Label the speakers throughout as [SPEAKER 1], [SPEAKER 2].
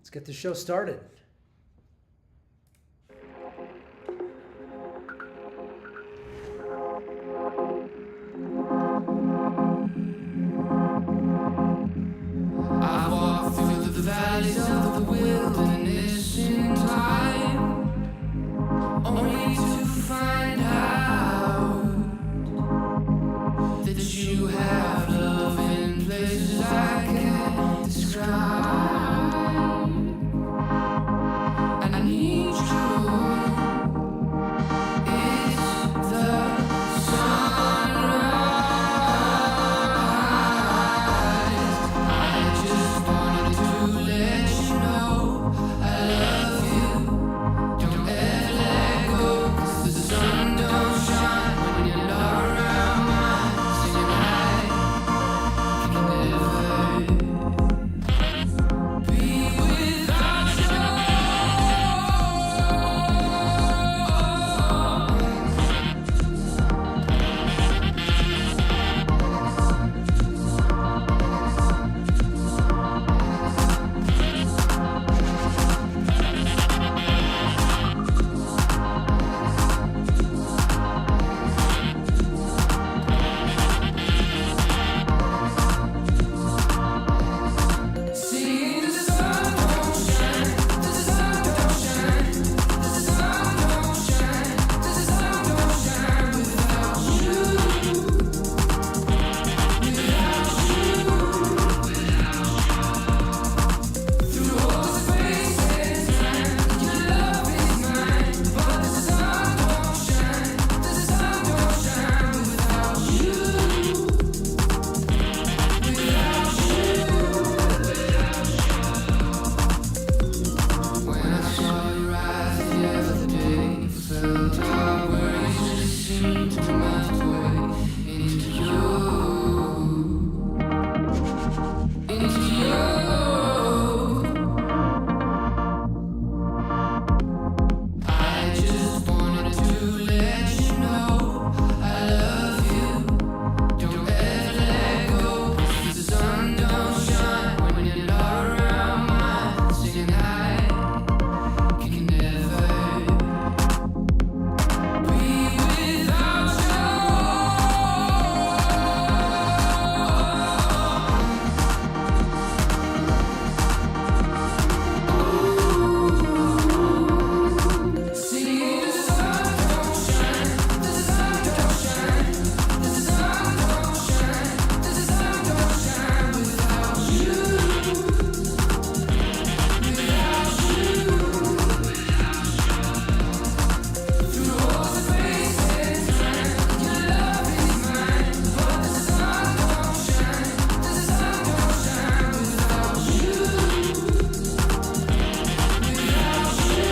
[SPEAKER 1] Let's get the show started.
[SPEAKER 2] I've walked through the valleys of the wilderness in time, only to find out that you have love in places I can't describe. And I need you. It's the sunrise. I just wanted to let you know I love you. Don't ever let go, 'cause the sun don't shine when you're not around. Singing high, can never be without you. Singing the sun don't shine, the sun don't shine, the sun don't shine, the sun don't shine without you, without you. Through all the space and time, your love is mine. But the sun don't shine, the sun don't shine without you, without you. When I saw your eyes the other day, felt our worries just seemed to melt away into you, into you. I just wanted to let you know I love you. Don't ever let go, 'cause the sun don't shine when you're not around. Singing high, can never be without you. Singing the sun don't shine, the sun don't shine, the sun don't shine, the sun don't shine without you, without you. Through all the space and time, your love is mine. But the sun don't shine, the sun don't shine without you, without you.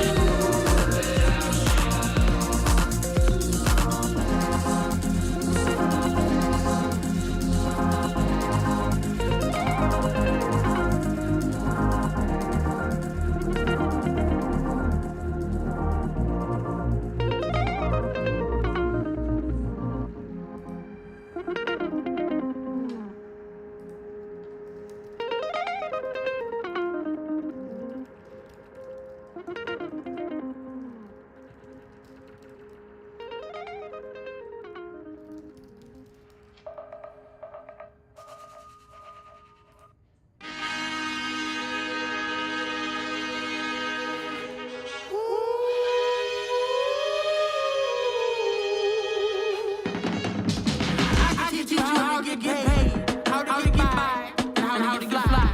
[SPEAKER 2] I can teach you how to get paid, how to get by, and how to get fly.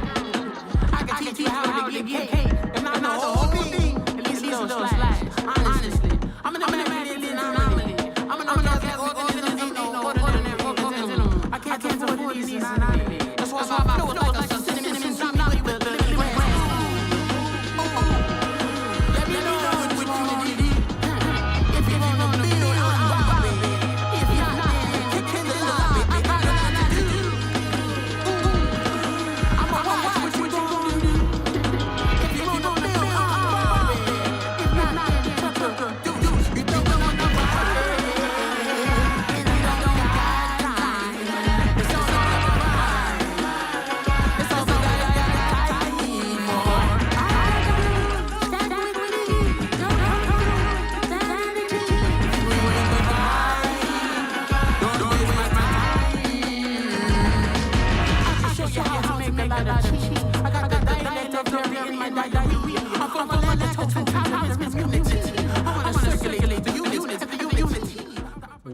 [SPEAKER 2] I can teach you how to get paid. If not the whole thing, at least a little slash. Honestly, I'm an anomaly. I'm an organism, no ordinary organism. I can't afford these anonymity. That's why I feel like a cinnamon zombie with the let me know what you need. If you want to be on Bobby, if you're not, kick in the lobby. I got a lot to do. I'ma watch what you gonna do. If you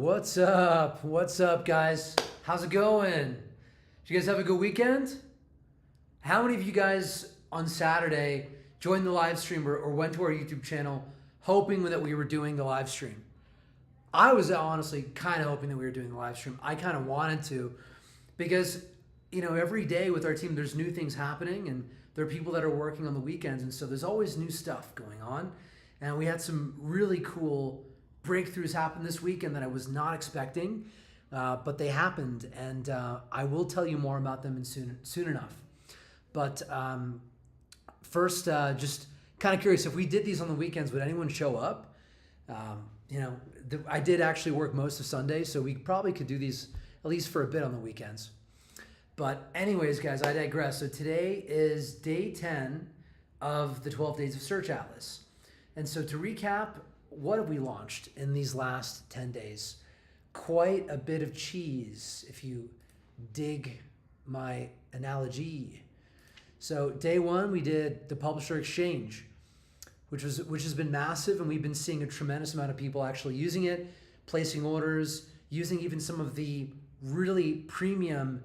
[SPEAKER 1] What's up? What's up, guys? How's it going? Did you guys have a good weekend? How many of you guys on Saturday joined the live stream or went to our YouTube channel hoping that we were doing the live stream? I was honestly kind of hoping that we were doing the live stream. I kind of wanted to because, every day with our team, there's new things happening and there are people that are working on the weekends. And so there's always new stuff going on. And we had some really cool breakthroughs happen this weekend that I was not expecting, but they happened. And I will tell you more about them soon enough. But first, just kind of curious, if we did these on the weekends, would anyone show up? I did actually work most of Sunday, so we probably could do these at least for a bit on the weekends. But anyways, guys, I digress. So today is day 10 of the 12 Days of Search Atlas. And so to recap, what have we launched in these last 10 days? Quite a bit of cheese, if you dig my analogy. So day 1, we did the Publisher Exchange, which has been massive, and we've been seeing a tremendous amount of people actually using it, placing orders, using even some of the really premium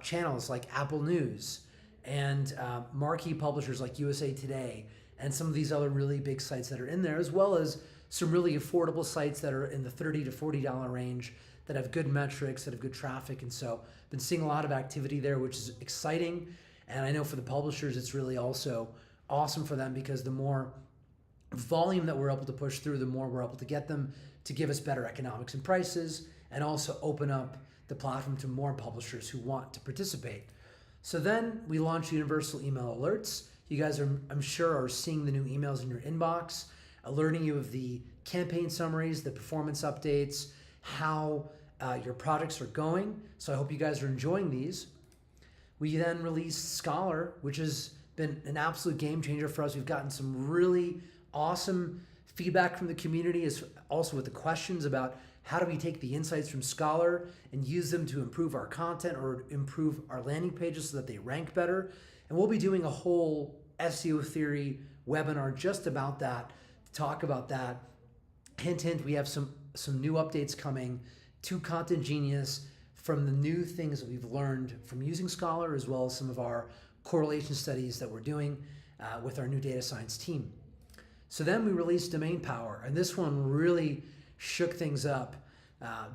[SPEAKER 1] channels like Apple News and marquee publishers like USA Today and some of these other really big sites that are in there, as well as some really affordable sites that are in the $30 to $40 range that have good metrics, that have good traffic. And so I've been seeing a lot of activity there, which is exciting. And I know for the publishers, it's really also awesome for them because the more volume that we're able to push through, the more we're able to get them to give us better economics and prices, and also open up the platform to more publishers who want to participate. So then we launched Universal Email Alerts. You guys I'm sure, are seeing the new emails in your inbox, alerting you of the campaign summaries, the performance updates, how your projects are going. So I hope you guys are enjoying these. We then released Scholar, which has been an absolute game changer for us. We've gotten some really awesome feedback from the community, as also with the questions about how do we take the insights from Scholar and use them to improve our content or improve our landing pages so that they rank better. And we'll be doing a whole SEO theory webinar just about that, to talk about that. Hint, hint, we have some new updates coming to Content Genius from the new things that we've learned from using Scholar, as well as some of our correlation studies that we're doing with our new data science team. So then we released Domain Power, and this one really shook things up.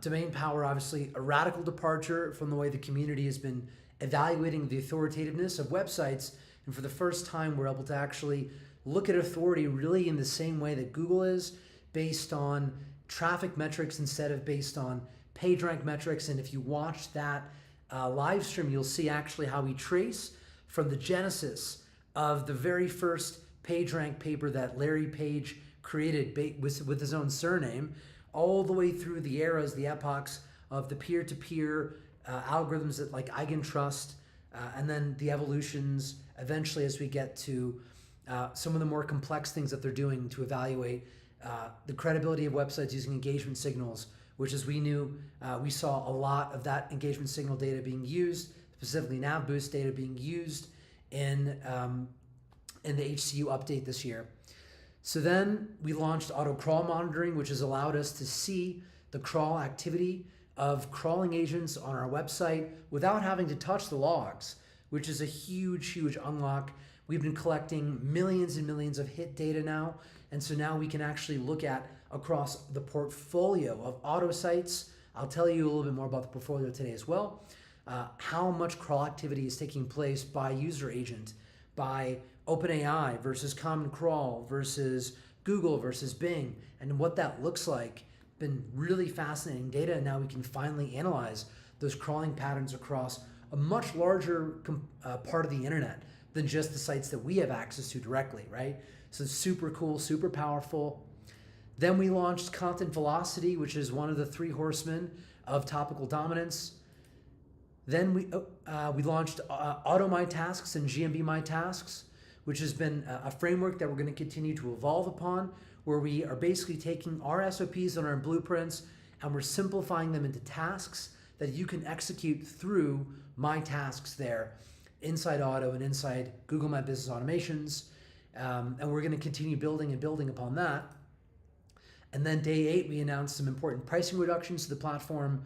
[SPEAKER 1] Domain Power, obviously a radical departure from the way the community has been evaluating the authoritativeness of websites. And for the first time, we're able to actually look at authority really in the same way that Google is, based on traffic metrics instead of based on page rank metrics. And if you watch that live stream, you'll see actually how we trace from the genesis of the very first PageRank paper that Larry Page created with his own surname, all the way through the eras, the epochs of the peer-to-peer algorithms that like Eigentrust, and then the evolutions eventually as we get to some of the more complex things that they're doing to evaluate the credibility of websites using engagement signals, which, as we knew, we saw a lot of that engagement signal data being used, specifically NavBoost data being used in the HCU update this year. So then we launched auto crawl monitoring, which has allowed us to see the crawl activity of crawling agents on our website without having to touch the logs, which is a huge, huge unlock. We've been collecting millions and millions of hit data now, and so now we can actually look at across the portfolio of auto sites. I'll tell you a little bit more about the portfolio today as well. How much crawl activity is taking place by user agent, by OpenAI versus Common Crawl versus Google versus Bing, and what that looks like. Been really fascinating data, and now we can finally analyze those crawling patterns across a much larger part of the internet than just the sites that we have access to directly, right? So it's super cool, super powerful. Then we launched Content Velocity, which is one of the 3 horsemen of topical dominance. Then we launched Auto My Tasks and GMB My Tasks, which has been a framework that we're going to continue to evolve upon, where we are basically taking our SOPs and our blueprints and we're simplifying them into tasks that you can execute through My Tasks there inside Auto and inside Google My Business Automations. And we're going to continue building and building upon that. And then day 8, we announced some important pricing reductions to the platform,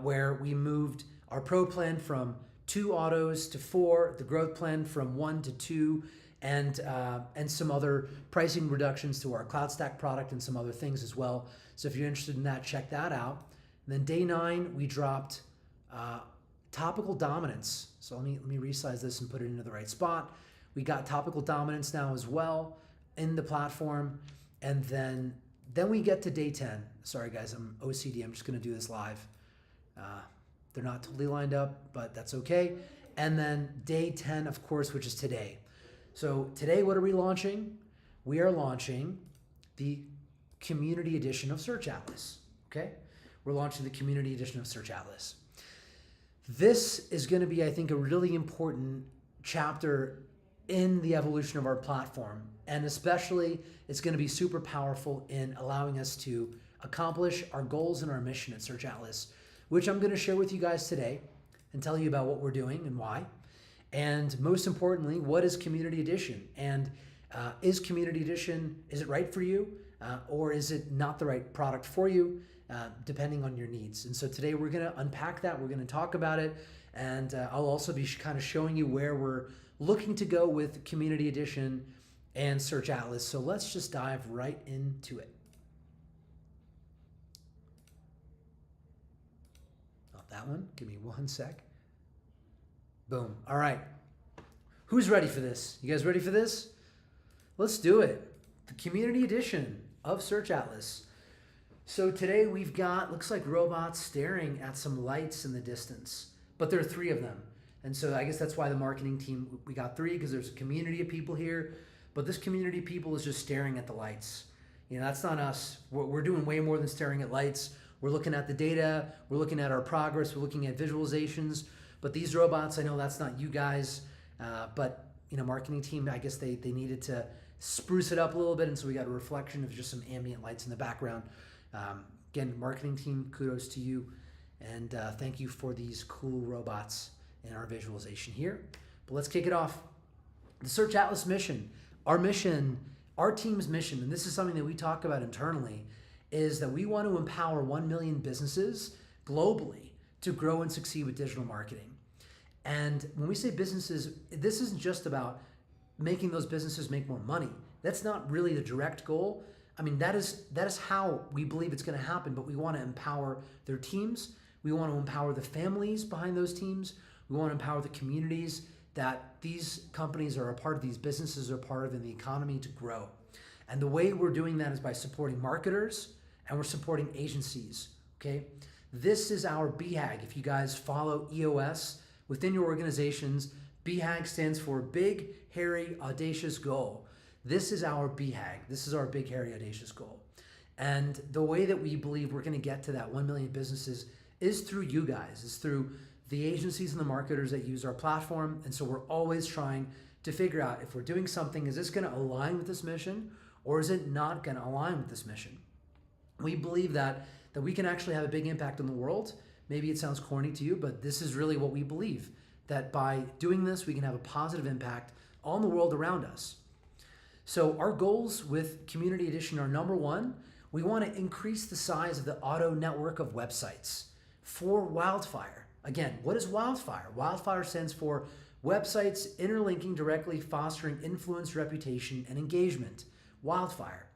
[SPEAKER 1] where we moved our Pro plan from 2 autos to 4, the Growth plan from 1 to 2, and some other pricing reductions to our Cloud Stack product and some other things as well. So if you're interested in that, check that out. And then day 9, we dropped topical dominance. So let me resize this and put it into the right spot. We got topical dominance now as well in the platform. And then we get to day 10. Sorry guys, I'm OCD. I'm just going to do this live. They're not totally lined up, but that's okay. And then day 10, of course, which is today. So today, what are we launching? We are launching the community edition of Search Atlas, okay? We're launching the community edition of Search Atlas. This is going to be, I think, a really important chapter in the evolution of our platform. And especially, it's going to be super powerful in allowing us to accomplish our goals and our mission at Search Atlas, which I'm going to share with you guys today and tell you about what we're doing and why. And most importantly, what is Community Edition? And is Community Edition, is it right for you? Or is it not the right product for you, depending on your needs? And so today we're going to unpack that. We're going to talk about it. And I'll also be kind of showing you where we're looking to go with Community Edition and Search Atlas. So let's just dive right into it. Not that one. Give me one sec. Boom. All right. Who's ready for this? You guys ready for this? Let's do it. The Community Edition of Search Atlas. So today we've got, looks like robots staring at some lights in the distance, but there are 3 of them. And so I guess that's why the marketing team, we got 3, because there's a community of people here, but this community of people is just staring at the lights. You know, that's not us. We're doing way more than staring at lights. We're looking at the data. We're looking at our progress. We're looking at visualizations. But these robots, I know that's not you guys, but you know, marketing team, I guess they needed to spruce it up a little bit, and so we got a reflection of just some ambient lights in the background. Again, marketing team, kudos to you, and thank you for these cool robots in our visualization here. But let's kick it off. The Search Atlas mission, our team's mission, and this is something that we talk about internally, is that we want to empower 1 million businesses globally to grow and succeed with digital marketing. And when we say businesses, this isn't just about making those businesses make more money. That's not really the direct goal. I mean, that is how we believe it's going to happen, but we want to empower their teams. We want to empower the families behind those teams. We want to empower the communities that these companies are a part of, these businesses are a part of in the economy to grow. And the way we're doing that is by supporting marketers, and we're supporting agencies, okay? This is our BHAG. If you guys follow EOS within your organizations, BHAG stands for Big, Hairy, Audacious Goal. This is our BHAG. This is our Big, Hairy, Audacious Goal. And the way that we believe we're going to get to that 1 million businesses is through you guys, is through the agencies and the marketers that use our platform. And so we're always trying to figure out, if we're doing something, is this going to align with this mission, or is it not going to align with this mission? We believe that we can actually have a big impact on the world. Maybe it sounds corny to you, but this is really what we believe, that by doing this, we can have a positive impact on the world around us. So our goals with Community Edition are, number 1, we want to increase the size of the auto network of websites for Wildfire. Again, what is Wildfire? Wildfire stands for websites interlinking directly, fostering influence, reputation, and engagement. Wildfire.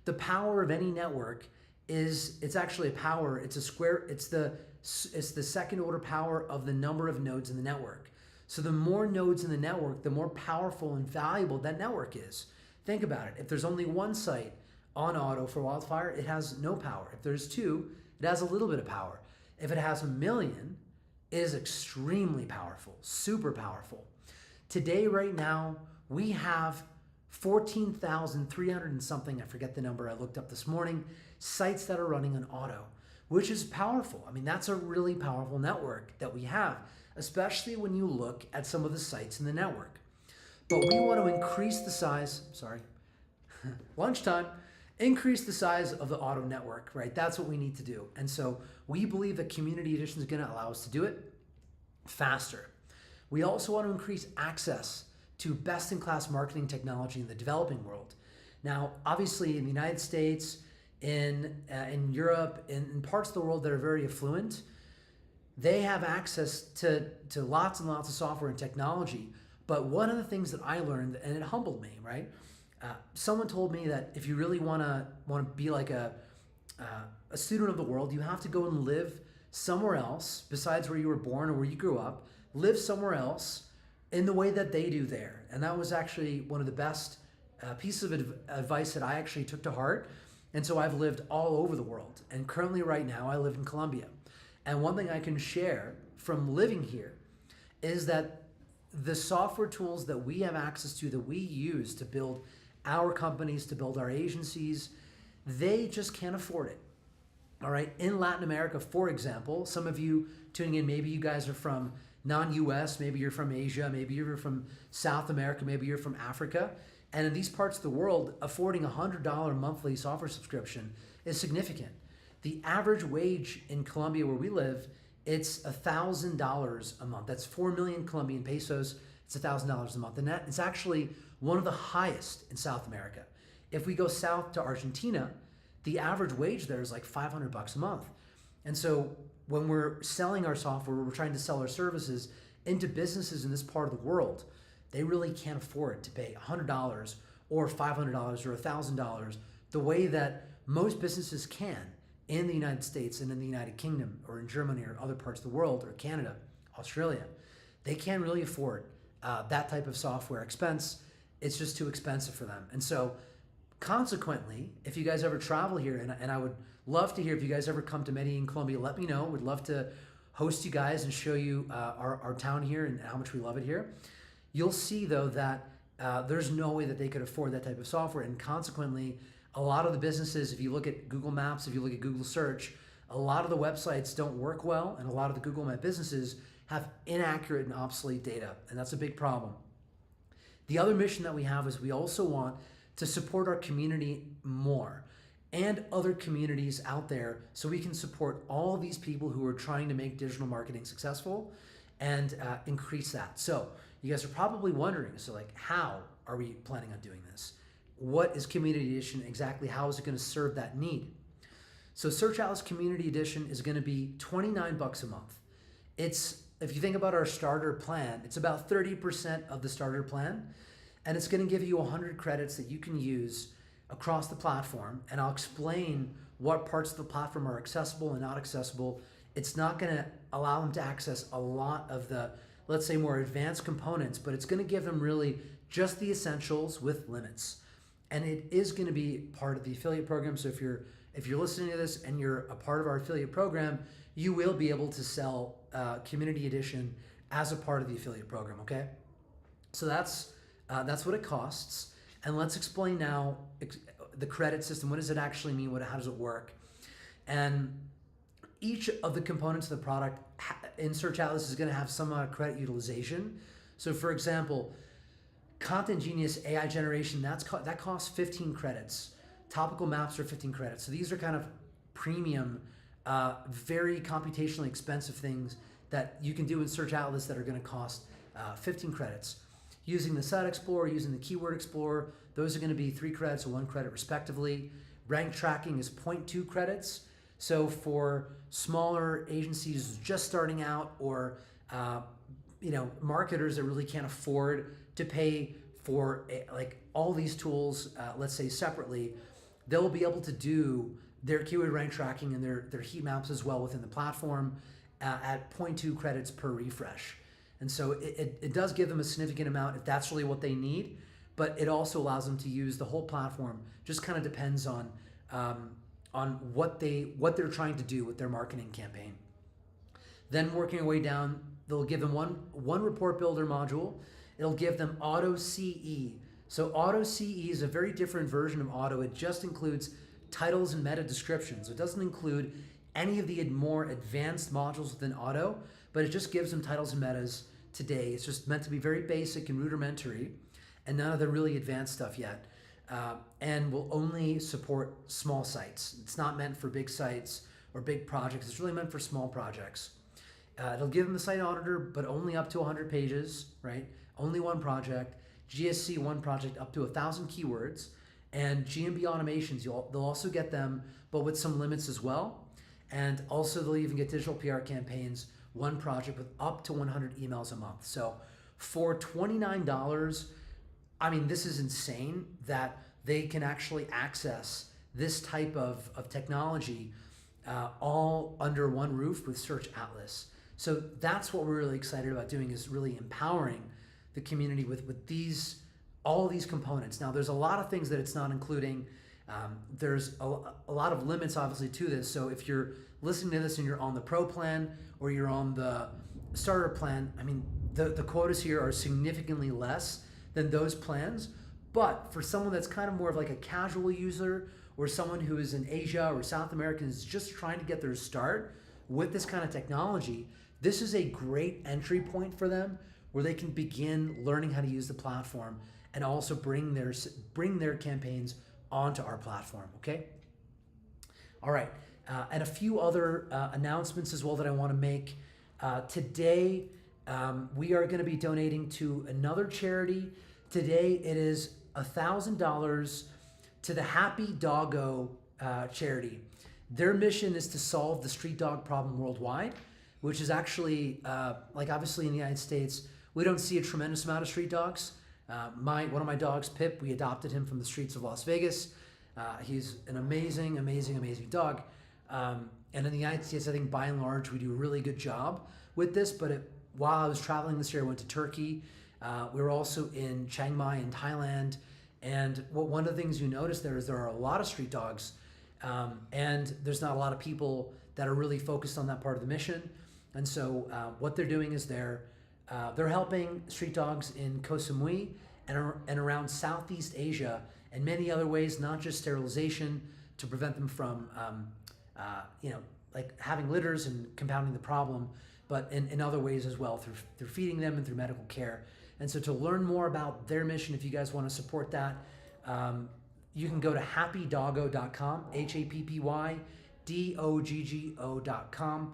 [SPEAKER 1] The power of any network is, it's actually a power, it's a square, it's the second order power of the number of nodes in the network. So the more nodes in the network, the more powerful and valuable that network is. Think about it. If there's only 1 site on auto for Wildfire, it has no power. If there's 2, it has a little bit of power. If it has 1 million, it is extremely powerful, super powerful. Today, right now, we have 14,300 and something, I forget the number I looked up this morning, sites that are running on auto, which is powerful. I mean, that's a really powerful network that we have, especially when you look at some of the sites in the network. But we want to increase the size, lunchtime, increase the size of the auto network, right? That's what we need to do. And so we believe that Community Edition is going to allow us to do it faster. We also want to increase access to best-in-class marketing technology in the developing world. Now, obviously, in the United States, in Europe, in parts of the world that are very affluent, they have access to lots and lots of software and technology. But one of the things that I learned, and it humbled me, right? Someone told me that if you really want to be like a student of the world, you have to go and live somewhere else besides where you were born or where you grew up. Live somewhere else in the way that they do there. And that was actually one of the best pieces of advice that I actually took to heart. And so I've lived all over the world. And currently right now I live in Colombia. And one thing I can share from living here is that the software tools that we have access to, that we use to build our companies, to build our agencies, they just can't afford it. All right. In Latin America, for example, some of you tuning in, maybe you guys are from non-US, maybe you're from Asia, maybe you're from South America, maybe you're from Africa. And in these parts of the world, affording a $100 monthly software subscription is significant. The average wage in Colombia, where we live, it's $1,000 a month. That's 4 million Colombian pesos. It's $1,000 a month. And that is actually one of the highest in South America. If we go south to Argentina, the average wage there is like $500 a month. And so when we're selling our software, we're trying to sell our services into businesses in this part of the world, they really can't afford to pay $100 or $500 or $1,000 the way that most businesses can in the United States and in the United Kingdom or in Germany or other parts of the world or Canada, Australia. They can't really afford that type of software expense. It's just too expensive for them. And so consequently, if you guys ever travel here, and I would love to hear if you guys ever come to Medellin, Colombia, let me know. We'd love to host you guys and show you our town here and how much we love it here. You'll see though that there's no way that they could afford that type of software, and consequently, a lot of the businesses, if you look at Google Maps, if you look at Google Search, a lot of the websites don't work well, and a lot of the Google Map businesses have inaccurate and obsolete data, and that's a big problem. The other mission that we have is we also want to support our community more and other communities out there so we can support all of these people who are trying to make digital marketing successful and increase that. So you guys are probably wondering, so like, how are we planning on doing this? What is Community Edition exactly? How is it going to serve that need? So Search Atlas Community Edition is going to be $29 a month. It's, if you think about our starter plan, it's about 30% of the starter plan, and it's going to give you 100 credits that you can use across the platform, and I'll explain what parts of the platform are accessible and not accessible. It's not going to allow them to access a lot of the, let's say, more advanced components, but it's going to give them really just the essentials with limits. And it is going to be part of the affiliate program. So if you're listening to this and you're a part of our affiliate program, you will be able to sell Community Edition as a part of the affiliate program. Okay, so that's what it costs. And let's explain now the credit system. What does it actually mean? How does it work? And each of the components of the product in Search Atlas is going to have some credit utilization. So, for example, Content Genius AI generation, that costs 15 credits. Topical maps are 15 credits. So these are kind of premium, very computationally expensive things that you can do in Search Atlas that are going to cost 15 credits. Using the Site Explorer, using the Keyword Explorer, those are going to be 3 credits or 1 credit respectively. Rank tracking is 0.2 credits. So for smaller agencies just starting out, or marketers that really can't afford to pay for like all these tools, let's say separately, they'll be able to do their keyword rank tracking and their heat maps as well within the platform at 0.2 credits per refresh. And so it does give them a significant amount if that's really what they need, but it also allows them to use the whole platform. Just kind of depends on what they're trying to do with their marketing campaign. Then working our way down, they'll give them one report builder module. It'll give them Auto CE. So Auto CE is a very different version of Auto. It just includes titles and meta descriptions. It doesn't include any of the more advanced modules within Auto, but it just gives them titles and metas today. It's just meant to be very basic and rudimentary, and none of the really advanced stuff yet. And will only support small sites. It's not meant for big sites or big projects. It's really meant for small projects. It'll give them the site auditor, but only up to 100 pages, right? Only one project. GSC, one project, up to 1,000 keywords. And GMB automations, they'll also get them, but with some limits as well. And also they'll even get digital PR campaigns, one project with up to 100 emails a month. So for $29, I mean, this is insane that they can actually access this type of technology all under one roof with Search Atlas. So that's what we're really excited about doing, is really empowering the community with all these components. Now, there's a lot of things that it's not including. There's a lot of limits, obviously, to this. So if you're listening to this and you're on the Pro plan or you're on the Starter plan, I mean, the quotas here are significantly less than those plans. But for someone that's kind of more of like a casual user, or someone who is in Asia or South America and is just trying to get their start with this kind of technology, this is a great entry point for them where they can begin learning how to use the platform and also bring their campaigns onto our platform, okay? All right, and a few other announcements as well that I want to make. Today, we are going to be donating to another charity. Today, it is $1,000 to the Happy Doggo charity. Their mission is to solve the street dog problem worldwide, which is actually, like obviously in the United States, we don't see a tremendous amount of street dogs. One of my dogs, Pip, we adopted him from the streets of Las Vegas. He's an amazing, amazing, amazing dog. And in the United States, I think by and large, we do a really good job with this. But while I was traveling this year, I went to Turkey. We were also in Chiang Mai in Thailand. And one of the things you notice there is there are a lot of street dogs, and there's not a lot of people that are really focused on that part of the mission. And so what they're doing is they're helping street dogs in Koh Samui and around Southeast Asia and many other ways, not just sterilization to prevent them from, like having litters and compounding the problem, but in other ways as well, through feeding them and through medical care. And so to learn more about their mission, if you guys want to support that, you can go to happydoggo.com, happydoggo.com,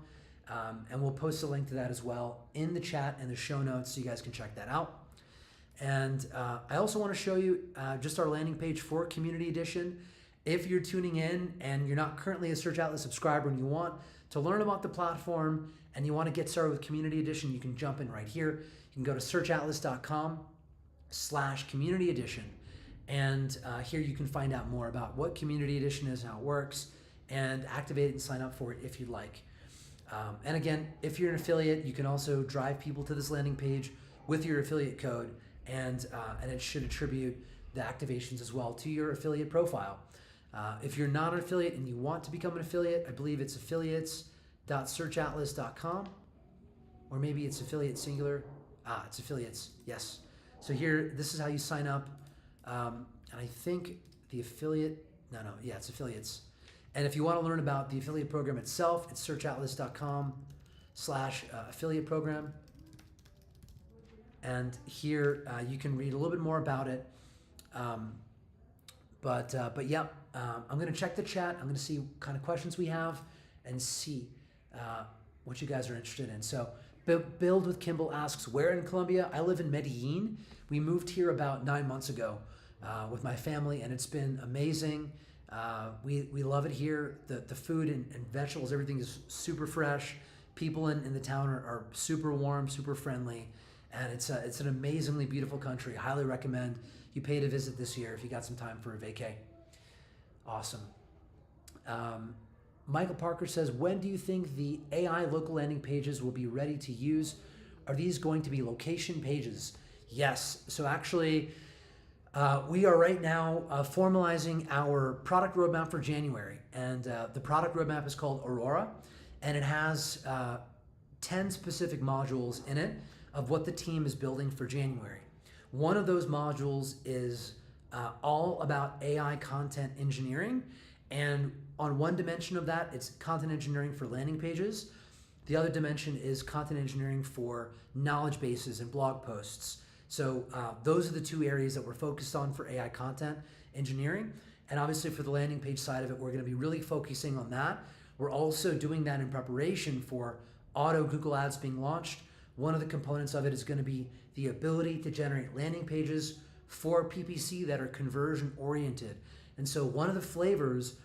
[SPEAKER 1] and we'll post a link to that as well in the chat and the show notes so you guys can check that out. And I also want to show you just our landing page for Community Edition. If you're tuning in and you're not currently a Search Atlas subscriber and you want to learn about the platform and you want to get started with Community Edition, you can jump in right here. You can go to searchatlas.com/community edition. And here you can find out more about what Community Edition is, how it works, and activate it and sign up for it if you'd like. And again, if you're an affiliate, you can also drive people to this landing page with your affiliate code, and it should attribute the activations as well to your affiliate profile. If you're not an affiliate and you want to become an affiliate, I believe it's affiliates.searchatlas.com, or maybe it's affiliate singular. It's affiliates, yes. So here, this is how you sign up. And I think the affiliate, it's affiliates. And if you want to learn about the affiliate program itself, it's searchatlas.com/affiliate program. And here you can read a little bit more about it. But yeah, I'm going to check the chat. I'm going to see what kind of questions we have and see what you guys are interested in. So Build with Kimball asks, where in Colombia? I live in Medellin. We moved here about 9 months ago with my family, and it's been amazing. We love it here. The food and vegetables, everything is super fresh. People in the town are super warm, super friendly, and it's an amazingly beautiful country. I highly recommend you pay to visit this year if you got some time for a vacay. Awesome. Michael Parker says, when do you think the AI local landing pages will be ready to use? Are these going to be location pages? Yes. So actually, we are right now formalizing our product roadmap for January. And the product roadmap is called Aurora. And it has 10 specific modules in it of what the team is building for January. One of those modules is all about AI content engineering. And on one dimension of that, it's content engineering for landing pages. The other dimension is content engineering for knowledge bases and blog posts. So those are the two areas that we're focused on for AI content engineering. And obviously for the landing page side of it, we're going to be really focusing on that. We're also doing that in preparation for auto Google Ads being launched. One of the components of it is going to be the ability to generate landing pages for PPC that are conversion oriented. And so one of the flavors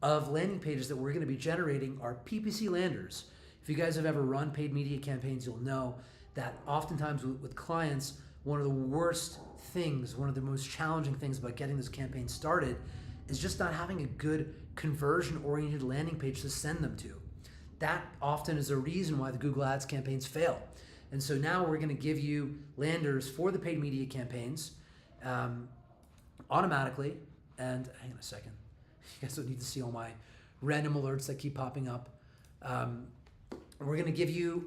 [SPEAKER 1] of landing pages that we're going to be generating are PPC landers. If you guys have ever run paid media campaigns, you'll know that oftentimes with clients, one of the worst things, one of the most challenging things about getting this campaign started is just not having a good conversion-oriented landing page to send them to. That often is a reason why the Google Ads campaigns fail. And so now we're going to give you landers for the paid media campaigns automatically. And hang on a second. You guys don't need to see all my random alerts that keep popping up. We're going to give you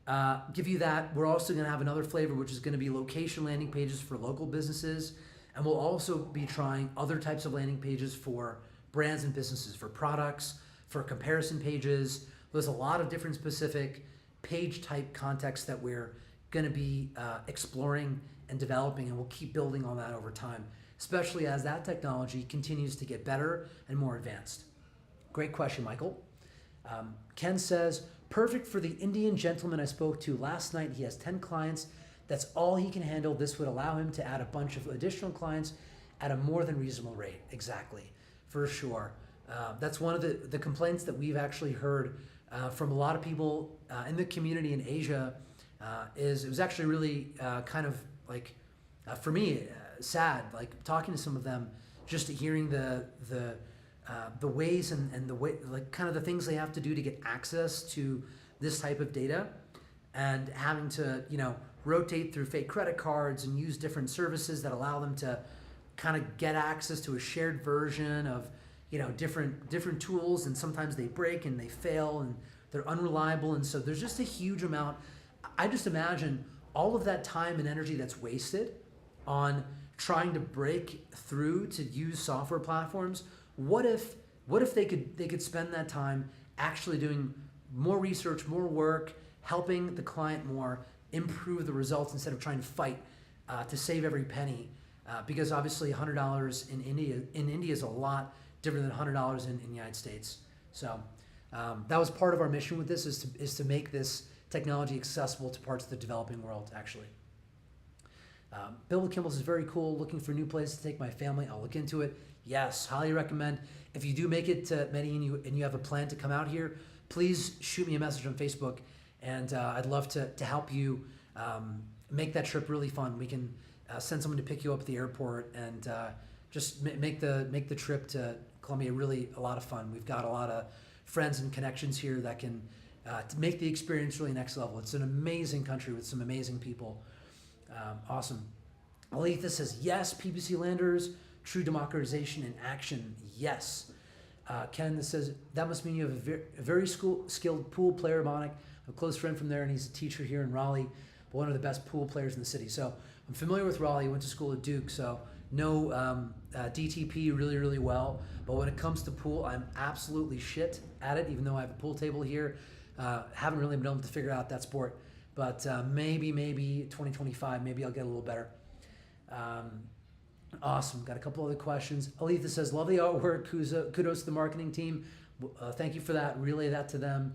[SPEAKER 1] that. We're also going to have another flavor, which is going to be location landing pages for local businesses. And we'll also be trying other types of landing pages for brands and businesses, for products, for comparison pages. There's a lot of different specific page type contexts that we're going to be exploring and developing, and we'll keep building on that over time, especially as that technology continues to get better and more advanced. Great question, Michael. Ken says, perfect for the Indian gentleman I spoke to last night. He has 10 clients. That's all he can handle. This would allow him to add a bunch of additional clients at a more than reasonable rate. Exactly, for sure. That's one of the complaints that we've actually heard from a lot of people in the community in Asia. It was actually really kind of like, for me, sad, like talking to some of them, just hearing the ways and the way, like kind of the things they have to do to get access to this type of data, and having to, rotate through fake credit cards and use different services that allow them to kind of get access to a shared version of, different tools, and sometimes they break and they fail and they're unreliable. And so there's just a huge amount. I just imagine all of that time and energy that's wasted on trying to break through to use software platforms. What if they could spend that time actually doing more research, more work, helping the client more, improve the results instead of trying to fight to save every penny, because obviously $100 in India is a lot different than $100 in the United States. So that was part of our mission with this, is to make this technology accessible to parts of the developing world, actually. Bill Kimball says, very cool, looking for new places to take my family. I'll look into it. Yes, highly recommend. If you do make it to Medellin and you have a plan to come out here, please shoot me a message on Facebook, and I'd love to help you make that trip really fun. We can send someone to pick you up at the airport and just make the trip to Colombia really a lot of fun. We've got a lot of friends and connections here that can to make the experience really next level. It's an amazing country with some amazing people. Awesome. Aletha says, yes, PPC landers, true democratization in action, yes. Ken says, that must mean you have a very skilled pool player, Manick. I'm a close friend from there, and he's a teacher here in Raleigh, but one of the best pool players in the city. So I'm familiar with Raleigh. I went to school at Duke, so know DTP really, really well. But when it comes to pool, I'm absolutely shit at it, even though I have a pool table here. Haven't really been able to figure out that sport. But maybe 2025, maybe I'll get a little better. Awesome. Got a couple other questions. Aletha says, love the artwork. Kudos to the marketing team. Thank you for that. Relay that to them.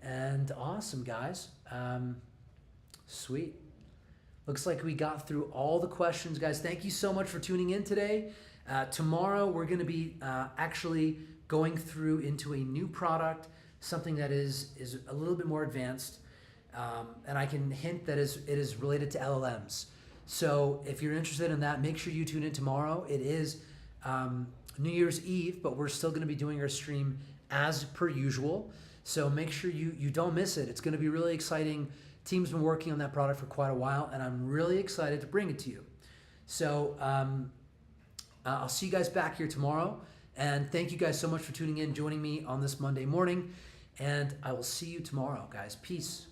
[SPEAKER 1] And awesome, guys. Sweet. Looks like we got through all the questions, guys. Thank you so much for tuning in today. Tomorrow, we're going to be actually going through into a new product, something that is a little bit more advanced. And I can hint that it is related to LLMs. So if you're interested in that, make sure you tune in tomorrow. It is New Year's Eve, but we're still going to be doing our stream as per usual. So make sure you don't miss it. It's going to be really exciting. Team's been working on that product for quite a while, and I'm really excited to bring it to you. So I'll see you guys back here tomorrow. And thank you guys so much for tuning in, joining me on this Monday morning. And I will see you tomorrow, guys. Peace.